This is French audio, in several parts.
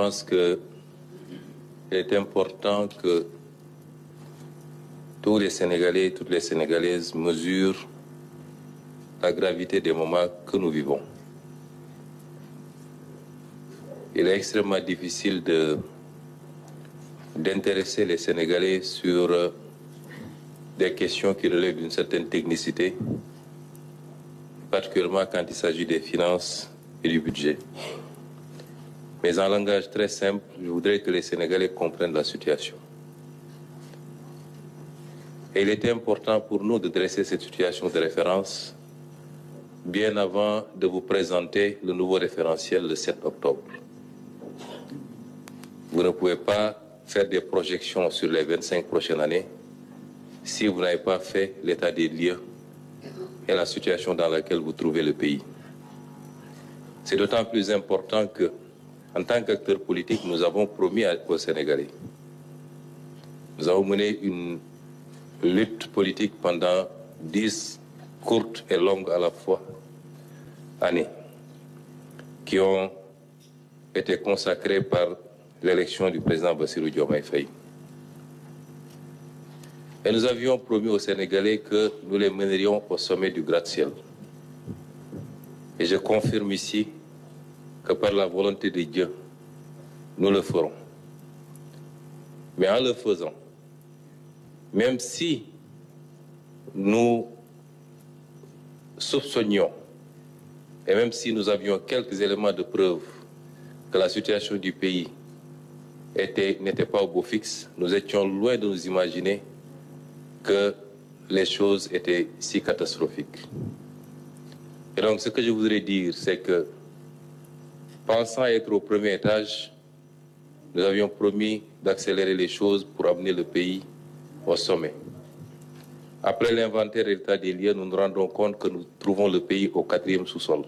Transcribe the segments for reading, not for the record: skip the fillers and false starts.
Je pense qu'il est important que tous les Sénégalais et toutes les Sénégalaises mesurent la gravité des moments que nous vivons. Il est extrêmement difficile d'intéresser les Sénégalais sur des questions qui relèvent d'une certaine technicité, particulièrement quand il s'agit des finances et du budget. Mais en langage très simple, je voudrais que les Sénégalais comprennent la situation. Et il était important pour nous de dresser cette situation de référence bien avant de vous présenter le nouveau référentiel le 7 octobre. Vous ne pouvez pas faire des projections sur les 25 prochaines années si vous n'avez pas fait l'état des lieux et la situation dans laquelle vous trouvez le pays. C'est d'autant plus important que, en tant qu'acteurs politiques, nous avons promis aux Sénégalais. Nous avons mené une lutte politique pendant 10 courtes et longues à la fois années, qui ont été consacrées par l'élection du président Bassirou Diomaye Faye. Et nous avions promis aux Sénégalais que nous les mènerions au sommet du gratte-ciel. Et je confirme ici que par la volonté de Dieu, nous le ferons. Mais en le faisant, même si nous soupçonnions et même si nous avions quelques éléments de preuve que la situation du pays n'était pas au beau fixe, nous étions loin de nous imaginer que les choses étaient si catastrophiques. Et donc ce que je voudrais dire, c'est que pensant être au premier étage, nous avions promis d'accélérer les choses pour amener le pays au sommet. Après l'inventaire et l'état des lieux, nous nous rendons compte que nous trouvons le pays au 4e sous-sol.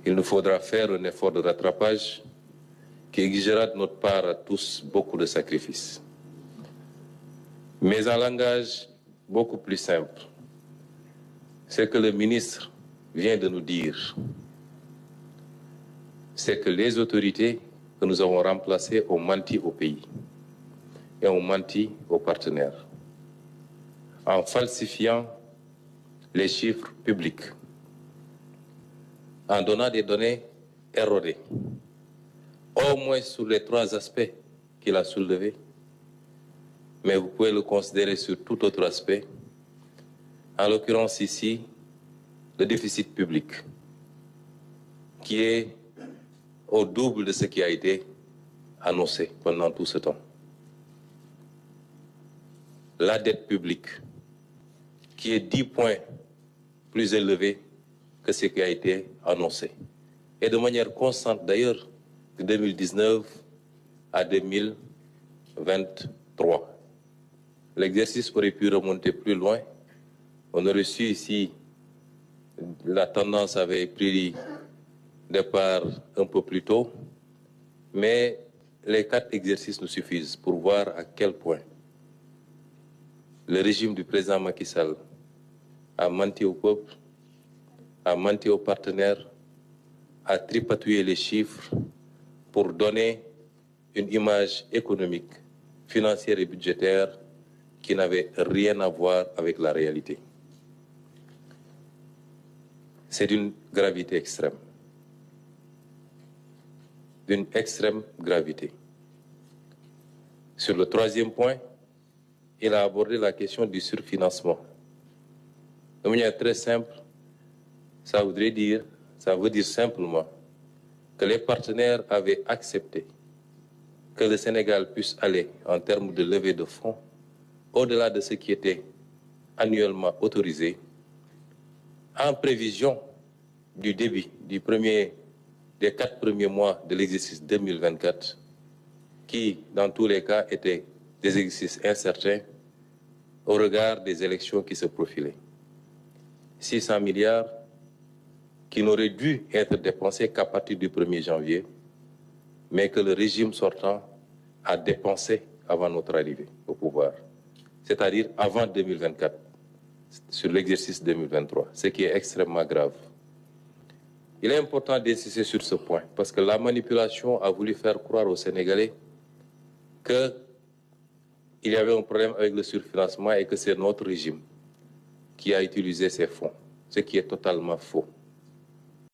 Il nous faudra faire un effort de rattrapage qui exigera de notre part à tous beaucoup de sacrifices. Mais en langage beaucoup plus simple, c'est que le ministre vient de nous dire, c'est que les autorités que nous avons remplacées ont menti au pays et ont menti aux partenaires en falsifiant les chiffres publics, en donnant des données erronées, au moins sur les 3 aspects qu'il a soulevés, mais vous pouvez le considérer sur tout autre aspect, en l'occurrence ici, le déficit public, qui est au double de ce qui a été annoncé pendant tout ce temps. La dette publique, qui est 10 points plus élevée que ce qui a été annoncé. Et de manière constante d'ailleurs, de 2019 à 2023. L'exercice aurait pu remonter plus loin. On aurait su ici, la tendance avait pris départ un peu plus tôt, mais les 4 exercices nous suffisent pour voir à quel point le régime du président Macky Sall a menti au peuple, a menti aux partenaires, a tripatouillé les chiffres pour donner une image économique, financière et budgétaire qui n'avait rien à voir avec la réalité. C'est d'une gravité extrême. D'une extrême gravité. Sur le 3e point, il a abordé la question du surfinancement. De manière très simple, ça veut dire simplement que les partenaires avaient accepté que le Sénégal puisse aller en termes de levée de fonds au-delà de ce qui était annuellement autorisé en prévision du début des 4 premiers mois de l'exercice 2024 qui, dans tous les cas, étaient des exercices incertains au regard des élections qui se profilaient. 600 milliards qui n'auraient dû être dépensés qu'à partir du 1er janvier, mais que le régime sortant a dépensé avant notre arrivée au pouvoir, c'est-à-dire avant 2024, sur l'exercice 2023, ce qui est extrêmement grave. Il est important d'insister sur ce point parce que la manipulation a voulu faire croire aux Sénégalais qu'il y avait un problème avec le surfinancement et que c'est notre régime qui a utilisé ces fonds, ce qui est totalement faux.